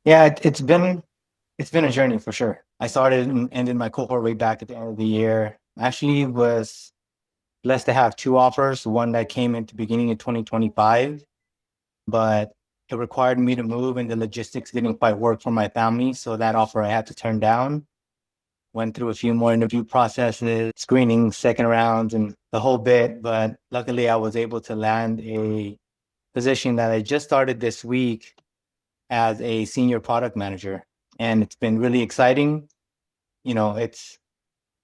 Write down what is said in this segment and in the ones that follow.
Yeah, it's been a journey for sure. I started and ended my cohort way back at the end of the year. Actually, was blessed to have two offers. One that came into beginning of 2025, but it required me to move, and the logistics didn't quite work for my family. So that offer I had to turn down. Went through a few more interview processes, screenings, second rounds, and the whole bit. But luckily, I was able to land a position that I just started this week as a senior product manager. And it's been really exciting. It's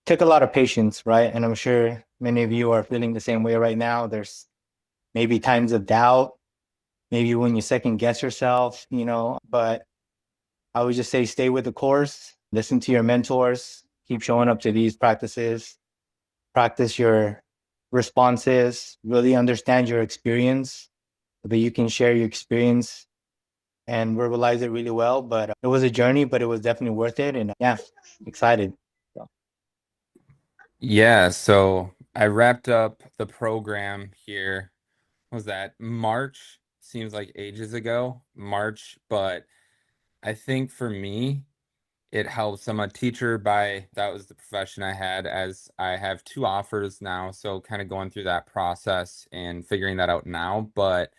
took a lot of patience, right? And I'm sure many of you are feeling the same way right now. There's maybe times of doubt, maybe when you second guess yourself, but I would just say stay with the course, listen to your mentors, keep showing up to these practices, practice your responses, really understand your experience, but you can share your experience and verbalize it really well. But it was a journey, but it was definitely worth it. And yeah, excited. So, Yeah, so I wrapped up the program here. What was that March? Seems like ages ago, March, but I think for me, it helps. I'm a teacher by that was the profession I had as I have two offers now. So kind of going through that process and figuring that out now. But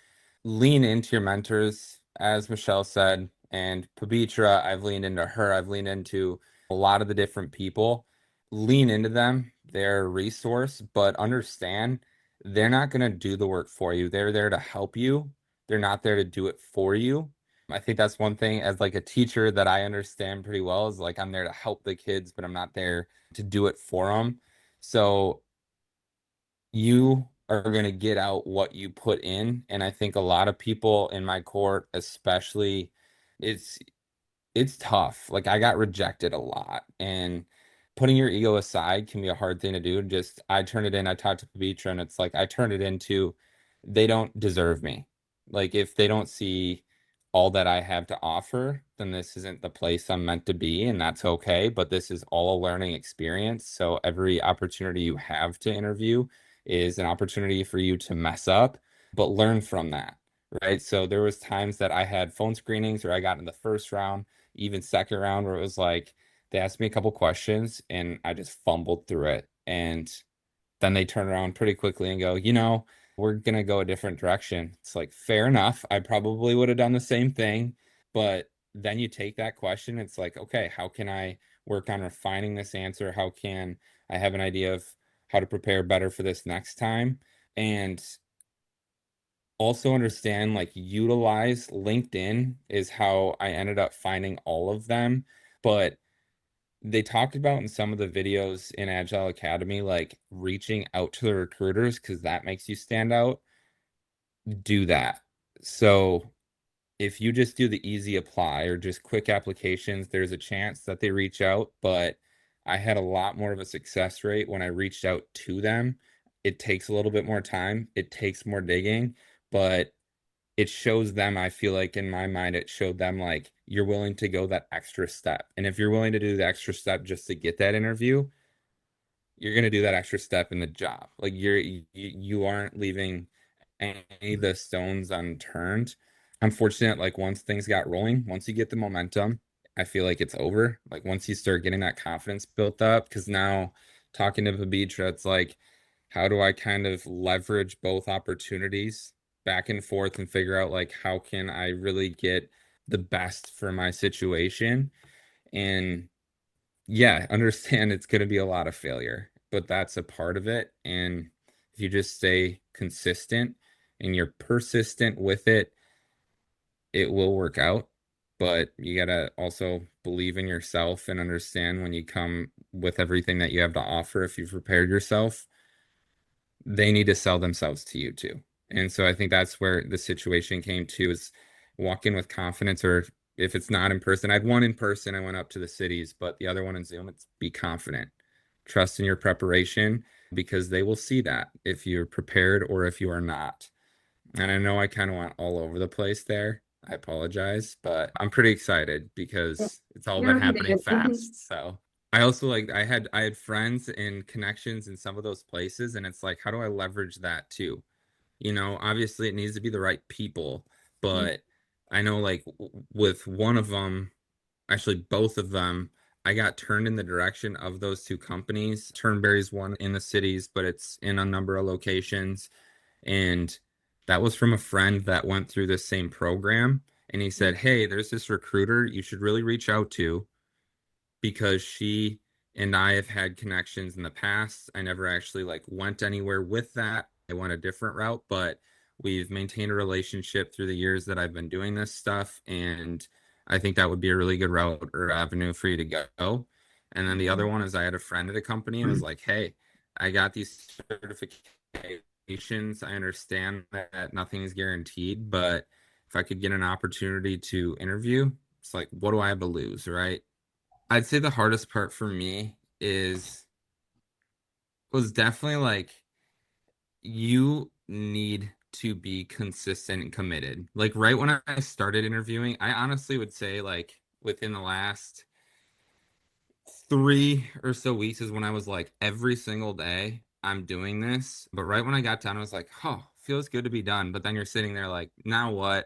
lean into your mentors, as Michelle said, and Pabitra, I've leaned into her. I've leaned into a lot of the different people. Lean into them. They're a resource, but understand they're not going to do the work for you. They're there to help you. They're not there to do it for you. I think that's one thing as like a teacher that I understand pretty well is like I'm there to help the kids, but I'm not there to do it for them. So you are going to get out what you put in. And I think a lot of people in my court, especially, it's it's tough. Like I got rejected a lot, and putting your ego aside can be a hard thing to do. Just I turn it in. I talked to Pavitra, and it's like I turn it into they don't deserve me. Like if they don't see all that I have to offer, then this isn't the place I'm meant to be, and that's okay. But this is all a learning experience. So every opportunity you have to interview is an opportunity for you to mess up, but learn from that. Right. So there was times that I had phone screenings or I got in the first round, even second round, where it was like they asked me a couple questions and I just fumbled through it. And then they turn around pretty quickly and go, we're gonna go a different direction. It's like fair enough. I probably would have done the same thing, but then you take that question, it's like, okay, how can I work on refining this answer? How can I have an idea of how to prepare better for this next time? And also understand like utilize LinkedIn is how I ended up finding all of them. But they talked about in some of the videos in Agile Academy, like reaching out to the recruiters because that makes you stand out. Do that. So if you just do the easy apply or just quick applications, there's a chance that they reach out. But I had a lot more of a success rate when I reached out to them. It takes a little bit more time, it takes more digging, but it shows them, I feel like in my mind, it showed them like you're willing to go that extra step. And if you're willing to do the extra step just to get that interview, you're going to do that extra step in the job. Like you aren't leaving any of the stones unturned. I'm fortunate, like once things got rolling, once you get the momentum, I feel like it's over. Like once you start getting that confidence built up, because now talking to Pabitra, it's like, how do I kind of leverage both opportunities back and forth and figure out like how can I really get the best for my situation? And yeah, understand it's going to be a lot of failure, but that's a part of it. And if you just stay consistent and you're persistent with it, it will work out. But you got to also believe in yourself and understand when you come with everything that you have to offer, if you've prepared yourself, they need to sell themselves to you too. And so I think that's where the situation came to is walk in with confidence, or if it's not in person, I'd one in person, I went up to the cities, but the other one in Zoom, it's be confident. Trust in your preparation because they will see that if you're prepared or if you are not. And I know I kind of went all over the place there. I apologize, but I'm pretty excited because it's all been happening fast. So I also like I had friends and connections in some of those places, and it's like, how do I leverage that too? Obviously it needs to be the right people, but I know like with one of them, actually both of them, I got turned in the direction of those two companies. Turnberry's one in the cities, but it's in a number of locations. And that was from a friend that went through this same program. And he said, hey, there's this recruiter you should really reach out to because she and I have had connections in the past. I never actually like went anywhere with that. I went a different route, but we've maintained a relationship through the years that I've been doing this stuff. And I think that would be a really good route or avenue for you to go. And then the other one is I had a friend at a company and was like, hey, I got these certifications. I understand that nothing is guaranteed, but if I could get an opportunity to interview, it's like, what do I have to lose, right? I'd say the hardest part for me is was definitely like you need to be consistent and committed. Like right when I started interviewing, I honestly would say like within the last 3 or so weeks is when I was like every single day I'm doing this. But right when I got done, I was like, oh, feels good to be done. But then you're sitting there like, now what?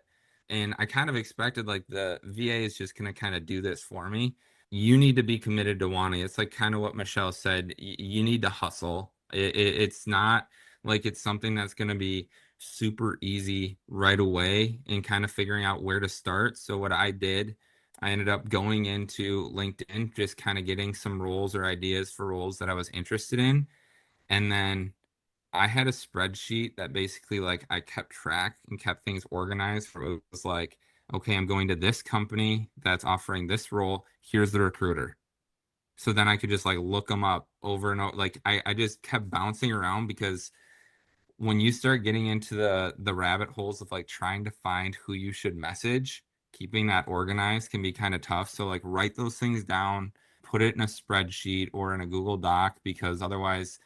And I kind of expected like the VA is just gonna kind of do this for me. You need to be committed to wanting. It's like kind of what Michelle said. You need to hustle. It's not like it's something that's gonna be super easy right away and kind of figuring out where to start. So what I did, I ended up going into LinkedIn, just kind of getting some roles or ideas for roles that I was interested in. And then I had a spreadsheet that basically like I kept track and kept things organized for it was like, okay, I'm going to this company that's offering this role. Here's the recruiter. So then I could just like look them up over and over. Like I just kept bouncing around because when you start getting into the rabbit holes of like trying to find who you should message, keeping that organized can be kind of tough. So like write those things down, put it in a spreadsheet or in a Google Doc because otherwise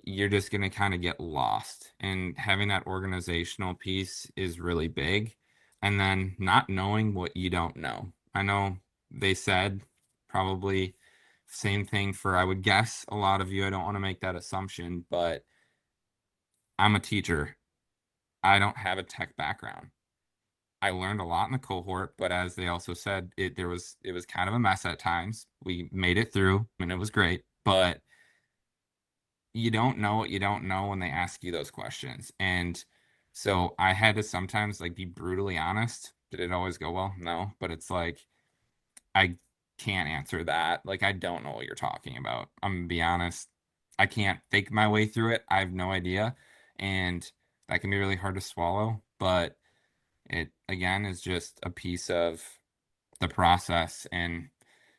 you're just going to kind of get lost. And having that organizational piece is really big. And then not knowing what you don't know. I know they said probably same thing for I would guess a lot of you. I don't want to make that assumption, but I'm a teacher. I don't have a tech background. I learned a lot in the cohort, but as they also said, it was kind of a mess at times. We made it through and it was great, but you don't know what you don't know when they ask you those questions. And so I had to sometimes like be brutally honest. Did it always go well? No, but it's like I can't answer that. Like I don't know what you're talking about. I'm gonna be honest. I can't fake my way through it. I have no idea. And that can be really hard to swallow, but it again is just a piece of the process. And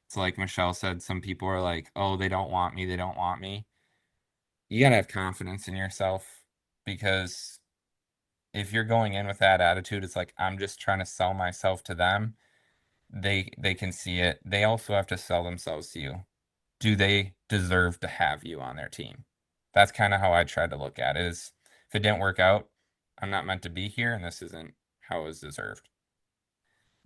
it's like Michelle said, some people are like, oh, they don't want me, they don't want me. You gotta have confidence in yourself because if you're going in with that attitude, it's like I'm just trying to sell myself to them. They can see it. They also have to sell themselves to you. Do they deserve to have you on their team? That's kind of how I tried to look at it is if it didn't work out, I'm not meant to be here and this isn't how it was deserved.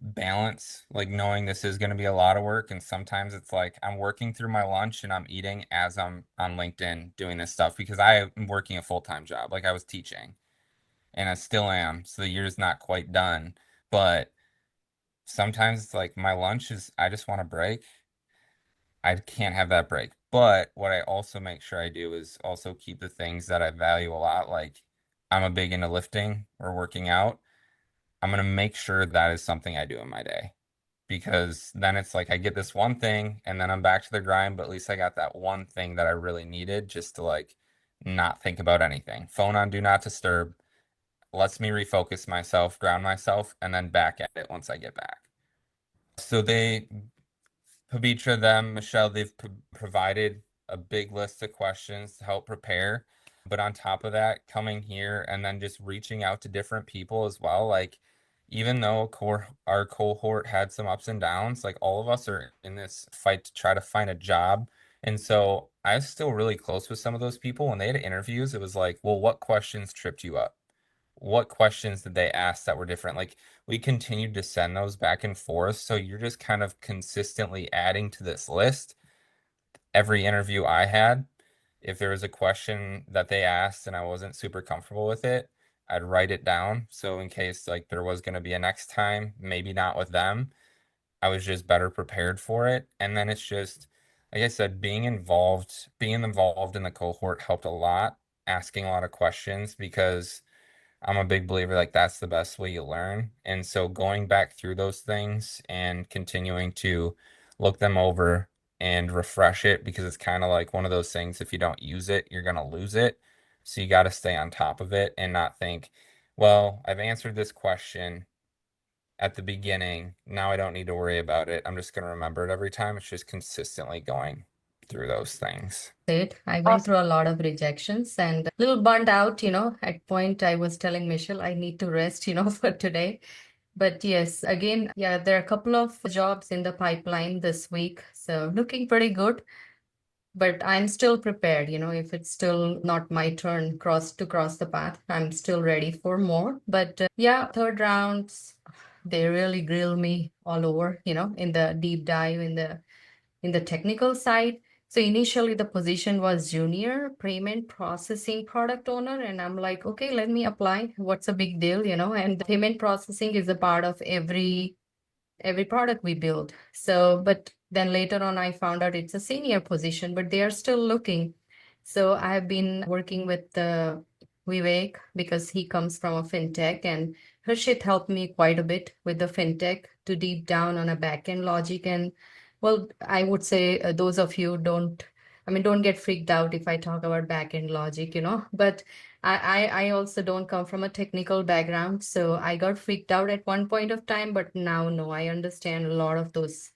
Balance, like knowing this is going to be a lot of work. And sometimes it's like I'm working through my lunch and I'm eating as I'm on LinkedIn doing this stuff because I am working a full-time job. Like I was teaching and I still am. So the year's not quite done. But sometimes it's like my lunch is, I just want a break. I can't have that break. But what I also make sure I do is also keep the things that I value a lot. Like I'm a big into lifting or working out. I'm going to make sure that is something I do in my day because then it's like I get this one thing and then I'm back to the grind, but at least I got that one thing that I really needed just to like not think about anything. Phone on do not disturb lets me refocus myself, ground myself, and then back at it once I get back. So they Pavitra, them, Michelle, they've provided a big list of questions to help prepare. But on top of that, coming here and then just reaching out to different people as well. Like, even though our cohort had some ups and downs, like all of us are in this fight to try to find a job. And so I was still really close with some of those people. When they had interviews, it was like, well, what questions tripped you up? What questions did they ask that were different? Like we continued to send those back and forth. So you're just kind of consistently adding to this list. Every interview I had, if there was a question that they asked and I wasn't super comfortable with it, I'd write it down. So in case like there was going to be a next time, maybe not with them, I was just better prepared for it. And then it's just, like I said, being involved in the cohort helped a lot, asking a lot of questions because I'm a big believer like that's the best way you learn. And so going back through those things and continuing to look them over and refresh it because it's kind of like one of those things, if you don't use it, you're going to lose it. So you got to stay on top of it and not think, well, I've answered this question at the beginning. Now I don't need to worry about it. I'm just going to remember it every time. It's just consistently going through those things. I went through a lot of rejections and a little burnt out, At point I was telling Michelle I need to rest, for today. But yes, again, yeah, there are a couple of jobs in the pipeline this week. So looking pretty good. But I'm still prepared, if it's still not my turn to cross the path, I'm still ready for more. But yeah, third rounds, they really grill me all over, in the deep dive in the technical side. So initially the position was junior payment processing product owner, and I'm like, okay, let me apply. What's a big deal, And payment processing is a part of every product we build. So, but then later on, I found out it's a senior position, but they are still looking. So I have been working with Vivek because he comes from a fintech, and Harshit helped me quite a bit with the fintech to deep down on a backend logic. And well, I would say those of you don't get freaked out if I talk about backend logic, but I also don't come from a technical background, so I got freaked out at one point of time, but now no, I understand a lot of those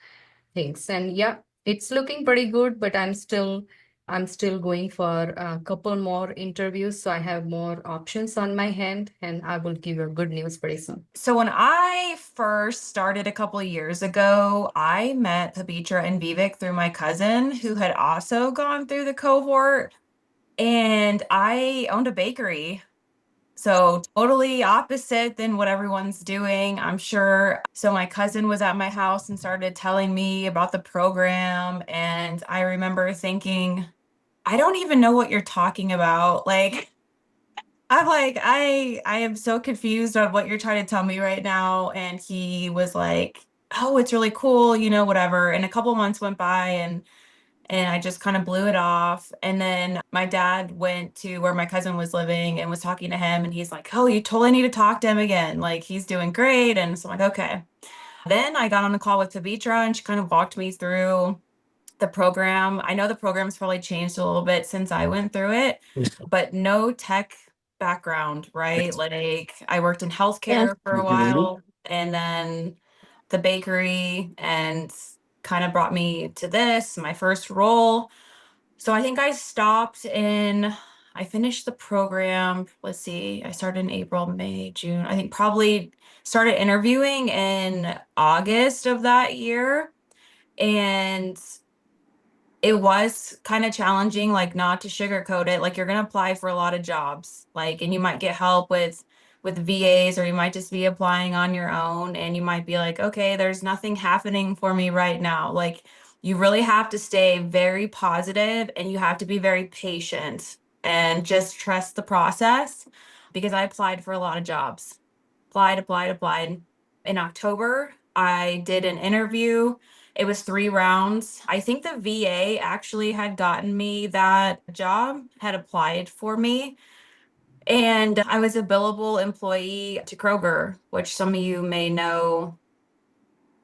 things. And yeah, it's looking pretty good, but I'm still going for a couple more interviews, so I have more options on my hand, and I will give you good news pretty soon. So when I first started a couple of years ago, I met Pavitra and Vivek through my cousin who had also gone through the cohort, and I owned a bakery. So totally opposite than what everyone's doing, I'm sure. So my cousin was at my house and started telling me about the program, and I remember thinking, I don't even know what you're talking about. Like, I'm like, I am so confused on what you're trying to tell me right now. And he was like, oh, it's really cool, whatever. And a couple months went by, and I just kind of blew it off. And then my dad went to where my cousin was living and was talking to him, and he's like, oh, you totally need to talk to him again. Like, he's doing great. And so I'm like, okay. Then I got on a call with Pavitra, and she kind of walked me through the program. I know the program's probably changed a little bit since I went through it, but no tech background, right? Like, I worked in healthcare for a while, and then the bakery, and kind of brought me to this, my first role. So I think I finished the program. Let's see, I started in April, May, June. I think probably started interviewing in August of that year. And it was kind of challenging, like, not to sugarcoat it. Like, you're gonna apply for a lot of jobs, like, and you might get help with VAs, or you might just be applying on your own, and you might be like, okay, there's nothing happening for me right now. Like, you really have to stay very positive, and you have to be very patient and just trust the process, because I applied for a lot of jobs. Applied. In October, I did an interview. It was 3 rounds. I think the VA actually had gotten me that job, had applied for me. And I was a billable employee to Kroger, which some of you may know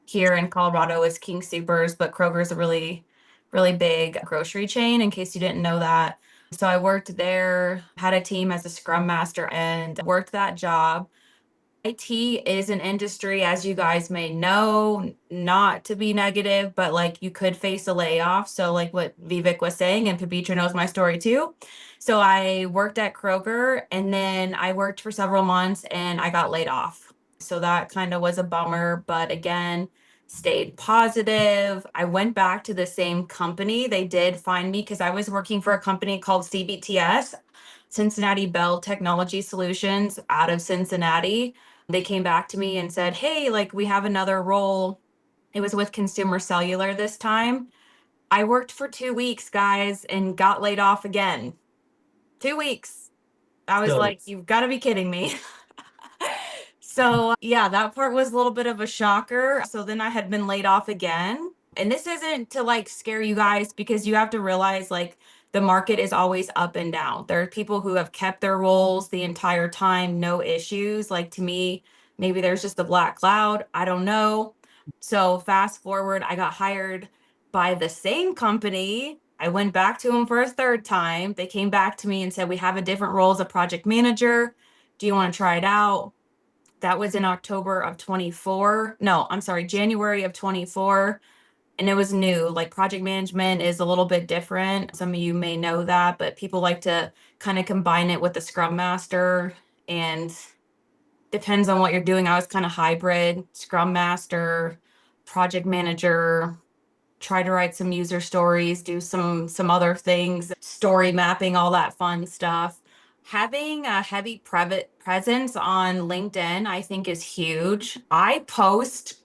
here in Colorado is King Soopers, but Kroger is a really, really big grocery chain, in case you didn't know that. So I worked there, had a team as a scrum master, and worked that job. IT is an industry, as you guys may know, not to be negative, but like, you could face a layoff. So like what Vivek was saying, and Pavitra knows my story too. So I worked at Kroger, and then I worked for several months, and I got laid off. So that kind of was a bummer, but again, stayed positive. I went back to the same company. They did find me because I was working for a company called CBTS, Cincinnati Bell Technology Solutions, out of Cincinnati. They came back to me and said, hey, like, we have another role. It was with Consumer Cellular this time. I worked for 2 weeks, guys, and got laid off again. 2 weeks. I was So- like, you've got to be kidding me. So yeah, that part was a little bit of a shocker. So then I had been laid off again. And this isn't to like scare you guys, because you have to realize like the market is always up and down. There are people who have kept their roles the entire time, no issues. Like to me, maybe there's just a black cloud. I don't know. So fast forward, I got hired by the same company. I went back to them for a third time. They came back to me and said, we have a different role as a project manager. Do you want to try it out? That was in October of 24. No, I'm sorry, January of 24. And it was new. Like project management is a little bit different. Some of you may know that, but people like to kind of combine it with the Scrum Master, and depends on what you're doing. I was kind of hybrid, Scrum Master, project manager, try to write some user stories, do some other things, story mapping, all that fun stuff. Having a heavy presence on LinkedIn, I think, is huge. I post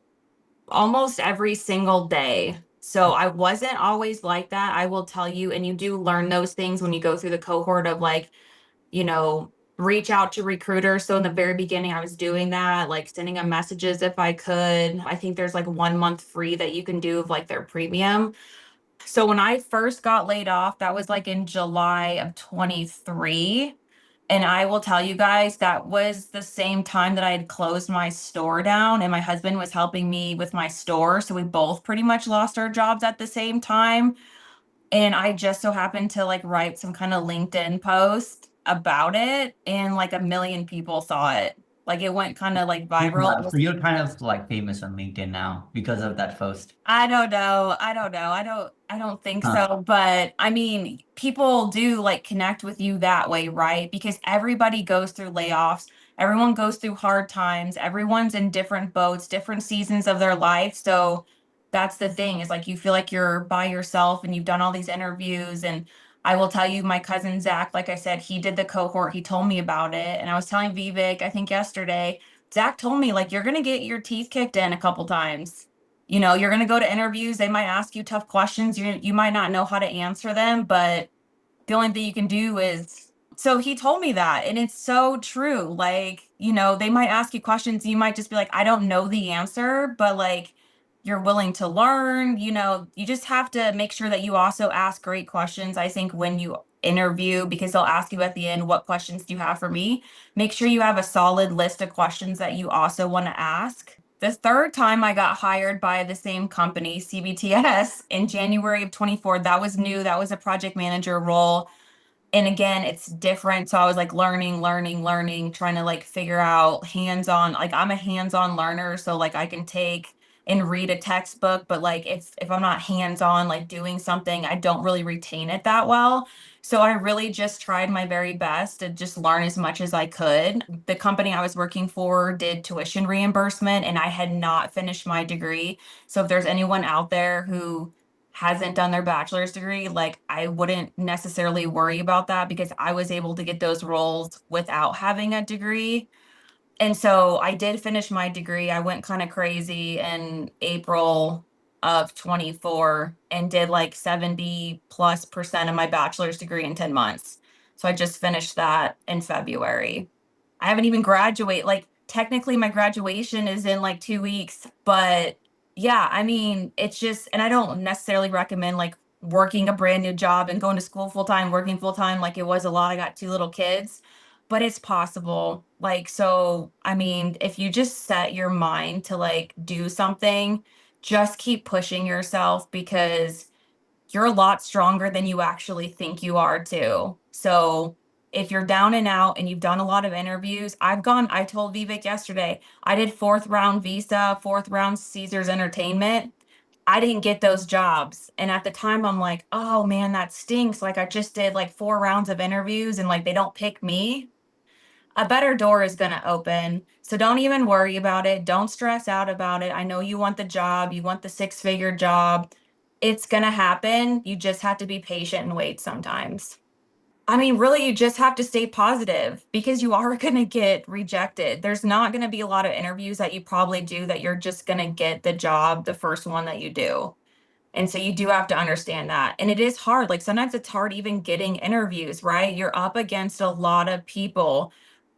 almost every single day. So I wasn't always like that, I will tell you. And you do learn those things when you go through the cohort of like, you know, reach out to recruiters. So in the very beginning, I was doing that, like sending them messages if I could. I think there's like 1 month free that you can do of like their premium. So when I first got laid off, that was like in July of 23. And I will tell you guys, that was the same time that I had closed my store down, and my husband was helping me with my store. So we both pretty much lost our jobs at the same time. And I just so happened to like write some kind of LinkedIn post about it, and like 1 million people saw it. Like it went kind of like viral. So you're kind of like famous on LinkedIn now because of that post. I don't know. I don't think Huh. so. But I mean, people do like connect with you that way, right? Because everybody goes through layoffs. Everyone goes through hard times. Everyone's in different boats, different seasons of their life. So that's the thing, is like you feel like you're by yourself and you've done all these interviews. And I will tell you, my cousin Zach, like I said, he did the cohort. He told me about it. And I was telling Vivek, I think yesterday, Zach told me like you're gonna get your teeth kicked in a couple times. You know, you're going to go to interviews. They might ask you tough questions. You might not know how to answer them, but the only thing you can do is, so he told me that, and it's so true. Like, you know, they might ask you questions. You might just be like, I don't know the answer, but like, you're willing to learn. You know, you just have to make sure that you also ask great questions, I think, when you interview, because they'll ask you at the end, what questions do you have for me? Make sure you have a solid list of questions that you also want to ask. The third time I got hired by the same company, CBTS, in January of 24, that was new. That was a project manager role. And again, it's different. So I was like learning, trying to like figure out hands-on. Like I'm a hands-on learner, so like I can take and read a textbook, but like if I'm not hands-on, like doing something, I don't really retain it that well. So I really just tried my very best to just learn as much as I could. The company I was working for did tuition reimbursement, and I had not finished my degree. So if there's anyone out there who hasn't done their bachelor's degree, like I wouldn't necessarily worry about that, because I was able to get those roles without having a degree. And so I did finish my degree. I went kind of crazy in April of 24 and did like 70+% of my bachelor's degree in 10 months. So I just finished that in February. I haven't even graduated. Like technically my graduation is in like 2 weeks, but yeah, I mean, it's just, and I don't necessarily recommend like working a brand new job and going to school full time, working full time. Like it was a lot. I got 2 little kids, but it's possible. Like, so, I mean, if you just set your mind to like do something, just keep pushing yourself, because you're a lot stronger than you actually think you are too. So if you're down and out and you've done a lot of interviews, I told Vivek yesterday, I did 4th round Visa, 4th round Caesars Entertainment. I didn't get those jobs. And at the time I'm like, oh man, that stinks. Like I just did like 4 rounds of interviews and like they don't pick me. A better door is going to open. So don't even worry about it. Don't stress out about it. I know you want the job, you want the 6-figure job. It's going to happen. You just have to be patient and wait sometimes. I mean, really, you just have to stay positive, because you are going to get rejected. There's not going to be a lot of interviews that you probably do that you're just going to get the job, the first one that you do. And so you do have to understand that. And it is hard. Like sometimes it's hard even getting interviews, right? You're up against a lot of people,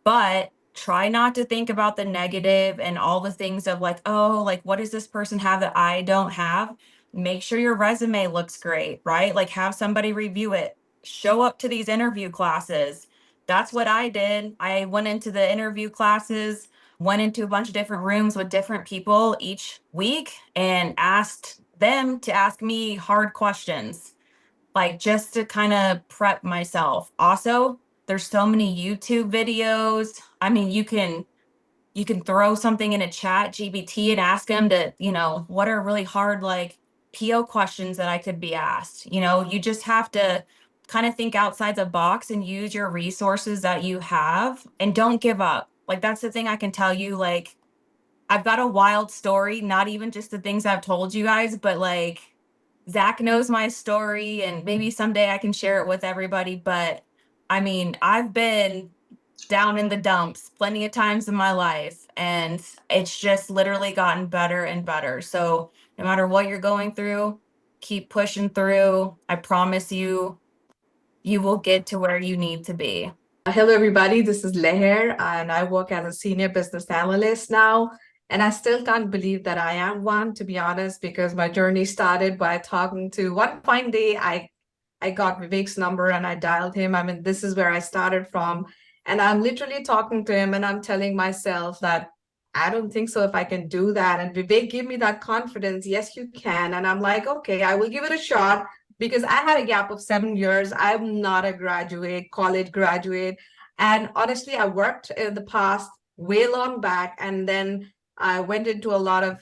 but try not to think about the negative and all the things of like, oh, like what does this person have that I don't have? Make sure your resume looks great, right? Like have somebody review it. Show up to these interview classes. That's what I did. I went into the interview classes, went into a bunch of different rooms with different people each week and asked them to ask me hard questions, like just to kind of prep myself. Also, there's so many YouTube videos. I mean, you can throw something in a chat GPT and ask them to, what are really hard like PO questions that I could be asked. You just have to kind of think outside the box and use your resources that you have and don't give up. Like that's the thing I can tell you. Like I've got a wild story, not even just the things I've told you guys, but like Zach knows my story and maybe someday I can share it with everybody. But I mean, I've been down in the dumps plenty of times in my life, and it's just literally gotten better and better. So no matter what you're going through, keep pushing through. I promise you, you will get to where you need to be. Hello, everybody. This is Lehar, and I work as a senior business analyst now. And I still can't believe that I am one, to be honest, because my journey started by talking to one fine day. I got Vivek's number and I dialed him. I mean, this is where I started from. And I'm literally talking to him and I'm telling myself that I don't think so if I can do that. And Vivek gave me that confidence. Yes, you can. And I'm like, okay, I will give it a shot because I had a gap of 7 years. I'm not a college graduate. And honestly, I worked in the past way long back. And then I went into a lot of,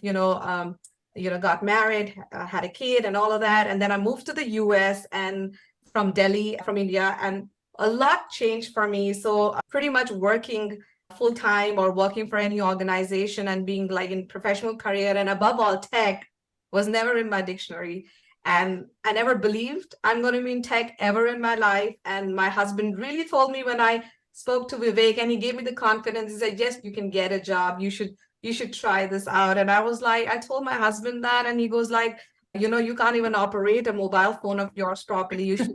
got married, had a kid and all of that. And then I moved to the US and from Delhi, from India, and a lot changed for me. So pretty much working full time or working for any organization and being like in professional career and above all tech was never in my dictionary. And I never believed I'm going to be in tech ever in my life. And my husband really told me when I spoke to Vivek and he gave me the confidence, he said, yes, you can get a job. You should try this out. And I was like, I told my husband that, and he goes like, you can't even operate a mobile phone of yours properly. You should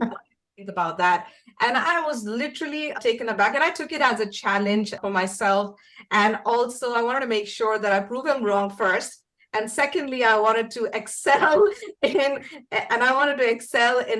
think about that. And I was literally taken aback, and I took it as a challenge for myself. And also I wanted to make sure that I prove him wrong first. And secondly, I wanted to excel in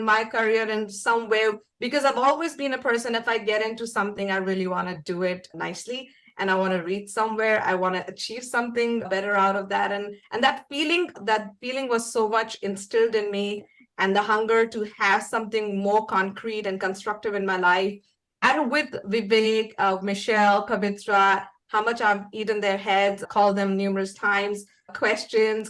my career in some way, because I've always been a person, if I get into something, I really want to do it nicely. And I want to reach somewhere. I want to achieve something better out of that. And that feeling was so much instilled in me, and the hunger to have something more concrete and constructive in my life. And with Vivek, Michelle, Pavitra, how much I've eaten their heads, called them numerous times, questions,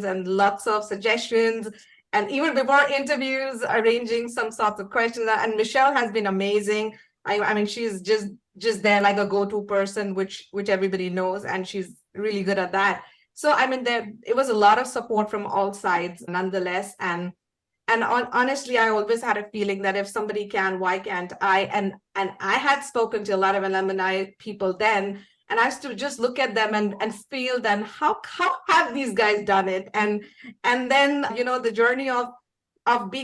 and lots of suggestions. And even before interviews, arranging some sorts of questions. And Michelle has been amazing. I mean, she's just there like a go-to person, which everybody knows, and she's really good at that. So I mean, it was a lot of support from all sides, nonetheless. And honestly, I always had a feeling that if somebody can, why can't I? And I had spoken to a lot of alumni people then, and I used to just look at them and feel then how have these guys done it? And then the journey of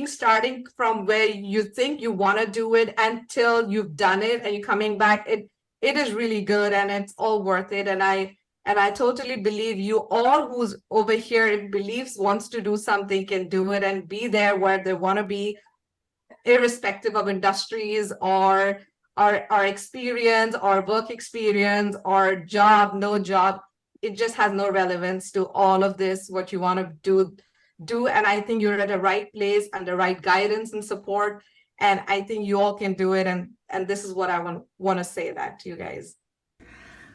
starting from where you think you want to do it until you've done it and you're coming back, it is really good and it's all worth it. And I totally believe you all who's over here believes wants to do something can do it and be there where they want to be, irrespective of industries or experience or work experience or job, no job. It just has no relevance to all of this, what you want to do. And I think you're at the right place and the right guidance and support. And I think you all can do it. And this is what I want to say that to you guys.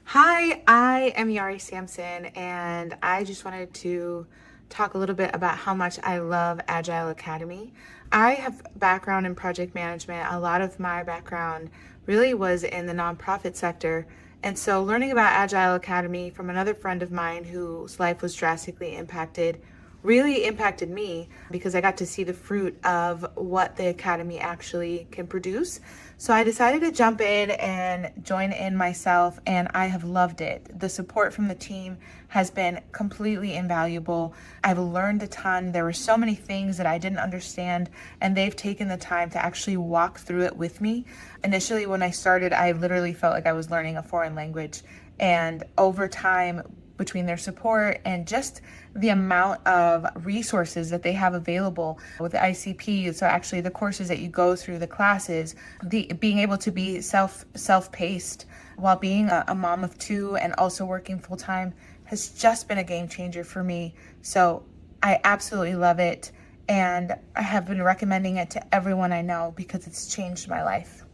Hi, I am Yari Sampson, and I just wanted to talk a little bit about how much I love Agile Academy. I have background in project management. A lot of my background really was in the nonprofit sector. And so learning about Agile Academy from another friend of mine whose life was drastically impacted really impacted me because I got to see the fruit of what the Academy actually can produce. So I decided to jump in and join in myself, and I have loved it. The support from the team has been completely invaluable. I've learned a ton. There were so many things that I didn't understand, and they've taken the time to actually walk through it with me. Initially, when I started, I literally felt like I was learning a foreign language. And over time, between their support and just the amount of resources that they have available with the ICP, so actually the courses that you go through, the classes, the being able to be self-paced while being a mom of two and also working full-time has just been a game changer for me. So I absolutely love it, and I have been recommending it to everyone I know because it's changed my life.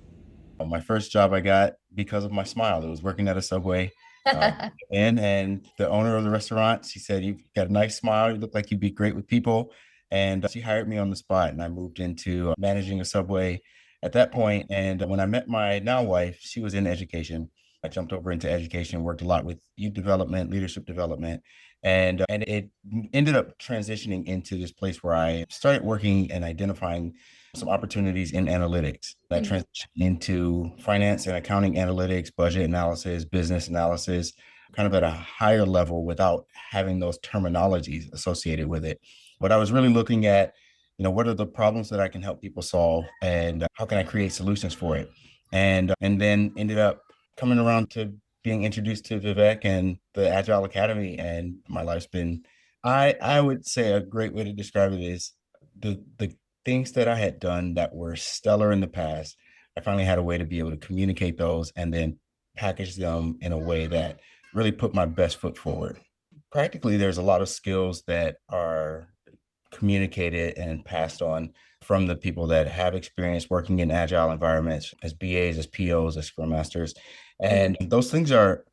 My first job I got because of my smile. It was working at a Subway. And the owner of the restaurant, she said, "You've got a nice smile. You look like you'd be great with people." And she hired me on the spot, and I moved into managing a Subway at that point. And when I met my now wife, she was in education. I jumped over into education, worked a lot with youth development, leadership development, and it ended up transitioning into this place where I started working and identifying some opportunities in analytics that transition into finance and accounting analytics, budget analysis, business analysis, kind of at a higher level without having those terminologies associated with it. But I was really looking at, what are the problems that I can help people solve, and how can I create solutions for it? And then ended up coming around to being introduced to Vivek and the Agile Academy, and my life's been, I would say a great way to describe it is the things that I had done that were stellar in the past. I finally had a way to be able to communicate those and then package them in a way that really put my best foot forward. Practically, there's a lot of skills that are communicated and passed on from the people that have experience working in agile environments as BAs, as POs, as Scrum Masters. And those things are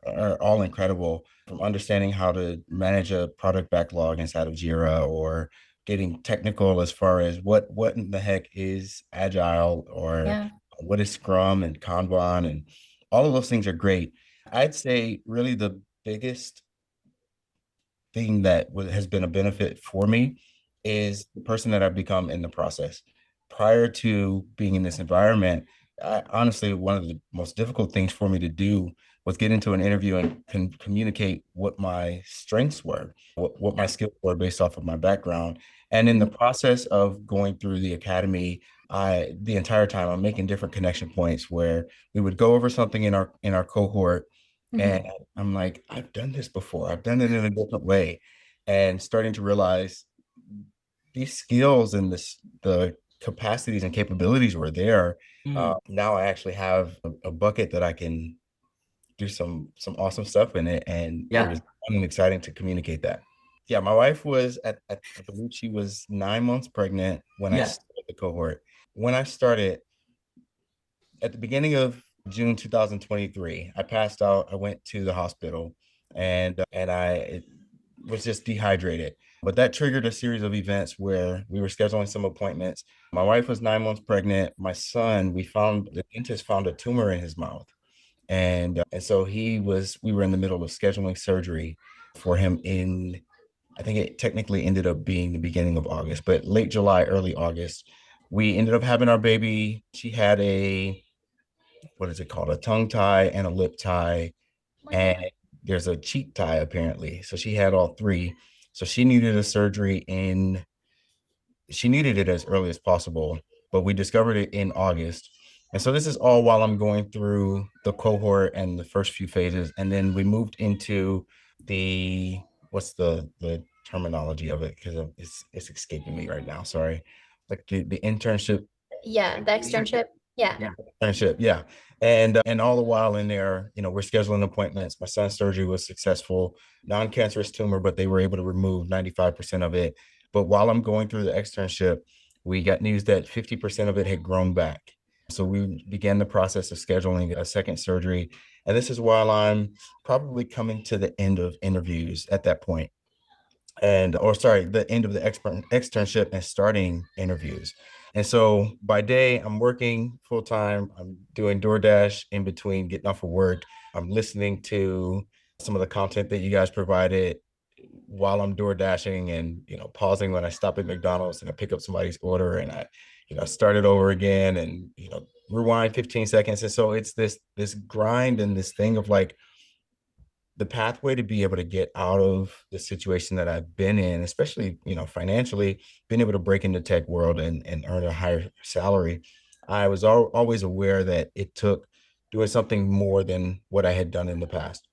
all incredible, from understanding how to manage a product backlog inside of Jira, or getting technical as far as what in the heck is agile, or what is Scrum and Kanban, and all of those things are great. I'd say really the biggest thing that has been a benefit for me is the person that I've become in the process. Prior to being in this environment, honestly, one of the most difficult things for me to do was get into an interview and communicate what my strengths were, what my skills were based off of my background. And in the process of going through the academy, the entire time I'm making different connection points where we would go over something in our cohort, and I'm like, I've done this before. I've done it in a different way. And starting to realize these skills and the capacities and capabilities were there. Now I actually have a bucket that I can do some awesome stuff in it. And it was fun and exciting to communicate that. Yeah, my wife was I believe she was 9 months pregnant when I started the cohort. When I started, at the beginning of June 2023, I passed out. I went to the hospital, and I was just dehydrated. But that triggered a series of events where we were scheduling some appointments. My wife was 9 months pregnant. My son, the dentist found a tumor in his mouth. And so we were in the middle of scheduling surgery for him I think it technically ended up being the beginning of August, but late July, early August, we ended up having our baby. She had what is it called? A tongue tie and a lip tie. And there's a cheek tie apparently. So she had all three. So she needed it as early as possible, but we discovered it in August. And so this is all while I'm going through the cohort and the first few phases. And then we moved into what's the terminology of it? Because it's escaping me right now. Sorry. Like the internship. Yeah, the externship. Yeah. Internship, yeah. And all the while in there, we're scheduling appointments. My son's surgery was successful, non-cancerous tumor, but they were able to remove 95% of it. But while I'm going through the externship, we got news that 50% of it had grown back. So we began the process of scheduling a second surgery. And this is while I'm probably coming to the end of interviews at that point. The end of the externship and starting interviews. And so by day, I'm working full time. I'm doing DoorDash in between getting off of work. I'm listening to some of the content that you guys provided, while I'm door dashing and, pausing when I stop at McDonald's and I pick up somebody's order and I, start it over again and, rewind 15 seconds. And so it's this grind and this thing of like the pathway to be able to get out of the situation that I've been in, especially, financially, being able to break into tech world and earn a higher salary. I was always aware that it took doing something more than what I had done in the past.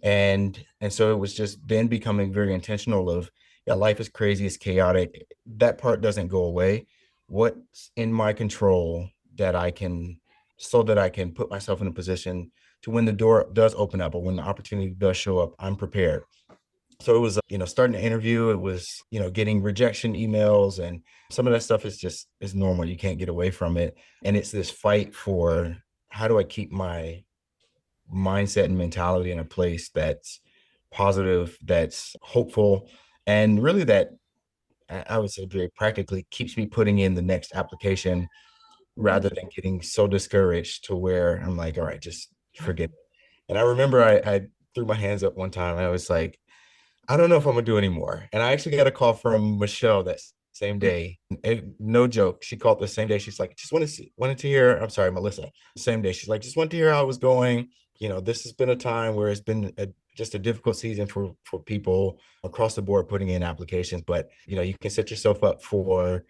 And so it was just then becoming very intentional of, yeah, life is crazy, it's chaotic. That part doesn't go away. What's in my control that I can, so that I can put myself in a position to when the door does open up or when the opportunity does show up, I'm prepared. So it was, starting to interview, it was, getting rejection emails, and some of that stuff is normal. You can't get away from it. And it's this fight for, how do I keep my mindset and mentality in a place that's positive, that's hopeful, and really that I would say very practically keeps me putting in the next application rather than getting so discouraged to where I'm like, all right, just forget it. And I remember I threw my hands up one time and I was like, I don't know if I'm gonna do anymore. And I actually got a call from Michelle that same day. No joke. She called the same day. She's like, just wanted to hear. I'm sorry, Melissa. Same day. She's like, just wanted to hear how it was going. This has been a time where it's been just a difficult season for people across the board putting in applications. But you can set yourself up for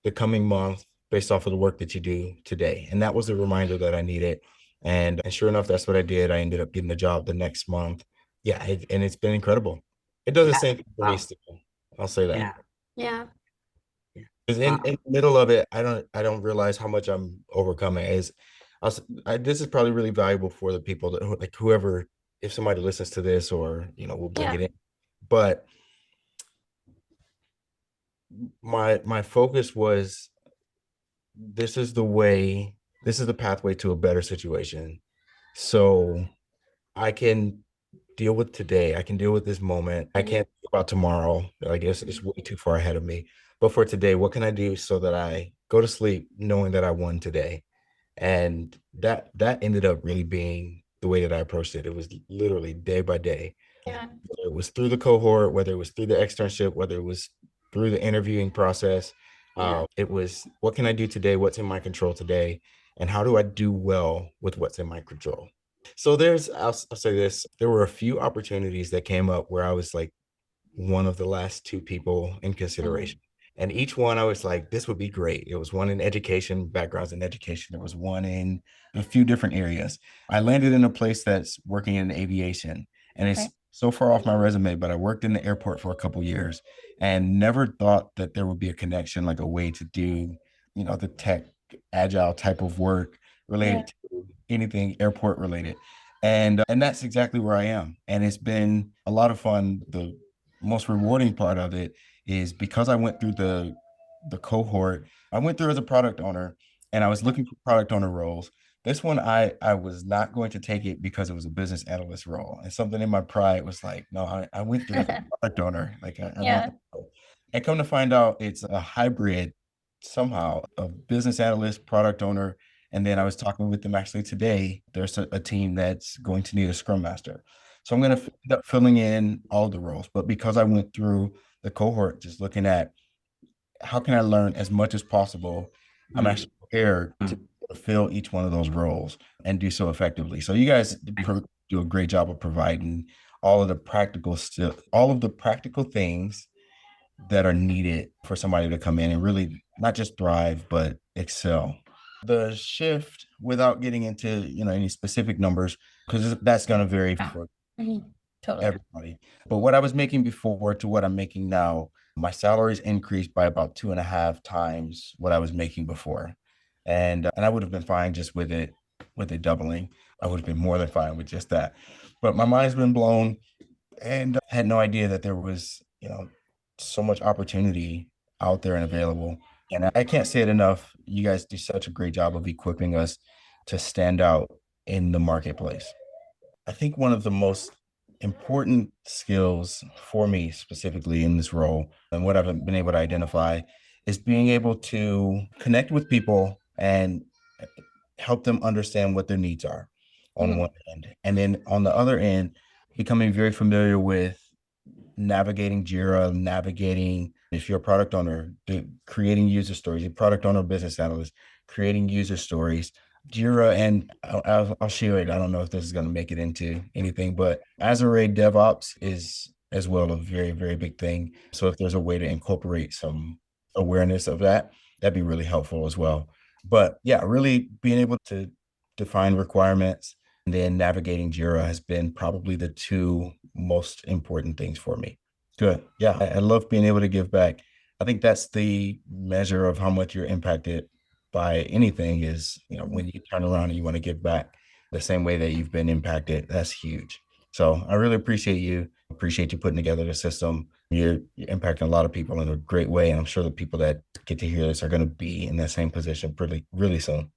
the coming month based off of the work that you do today. And that was the reminder that I needed. And sure enough, that's what I did. I ended up getting the job the next month. Yeah, and it's been incredible. It does the same thing for me still. I'll say that. Yeah. Because in the middle of it, I don't realize how much I'm overcoming. This is probably really valuable for the people that like whoever, if somebody listens to this or we'll bring it in. But my focus was, this is the pathway to a better situation. So I can deal with today. I can deal with this moment. I can't think about tomorrow. I guess it's way too far ahead of me. But for today, what can I do so that I go to sleep knowing that I won today? And that ended up really being the way that I approached it. It was literally day by day. Yeah. Whether it was through the cohort, whether it was through the externship, whether it was through the interviewing process. It was, what can I do today? What's in my control today? And how do I do well with what's in my control? So I'll say this, there were a few opportunities that came up where I was like one of the last two people in consideration. And each one I was like, this would be great. It was one in education, backgrounds in education. There was one in a few different areas. I landed in a place that's working in aviation, and it's so far off my resume, but I worked in the airport for a couple years and never thought that there would be a connection, like a way to do, the tech agile type of work related to anything airport related. And that's exactly where I am. And it's been a lot of fun. The most rewarding part of it is because I went through the cohort. I went through as a product owner, and I was looking for product owner roles. This one, I was not going to take it because it was a business analyst role, and something in my pride was like, no, I went through as a product owner. Like I want. And come to find out, it's a hybrid somehow of business analyst, product owner. And then I was talking with them actually today. There's a team that's going to need a scrum master. So I'm going to end up filling in all the roles. But because I went through the cohort, just looking at how can I learn as much as possible, I'm actually prepared to fill each one of those roles and do so effectively. So you guys do a great job of providing all of the practical things that are needed for somebody to come in and really not just thrive, but excel. The shift, without getting into any specific numbers, because that's going to vary for everybody. But what I was making before to what I'm making now, my salary's increased by about 2.5 times what I was making before. And I would have been fine just with it doubling. I would have been more than fine with just that. But my mind's been blown, and I had no idea that there was, so much opportunity out there and available. And I can't say it enough. You guys do such a great job of equipping us to stand out in the marketplace. I think one of the most important skills for me specifically in this role, and what I've been able to identify, is being able to connect with people and help them understand what their needs are on one end. And then on the other end, becoming very familiar with navigating Jira, navigating, if you're a product owner, creating user stories, your product owner, business analyst, creating user stories, Jira, and I'll share it. I don't know if this is going to make it into anything, but Azure DevOps is as well a very, very big thing. So if there's a way to incorporate some awareness of that, that'd be really helpful as well. But yeah, really being able to define requirements and then navigating Jira has been probably the two most important things for me. Good. Yeah, I love being able to give back. I think that's the measure of how much you're impacted by anything is, when you turn around and you want to give back the same way that you've been impacted. That's huge. So I really appreciate you putting together the system. You're impacting a lot of people in a great way. And I'm sure the people that get to hear this are going to be in that same position really soon.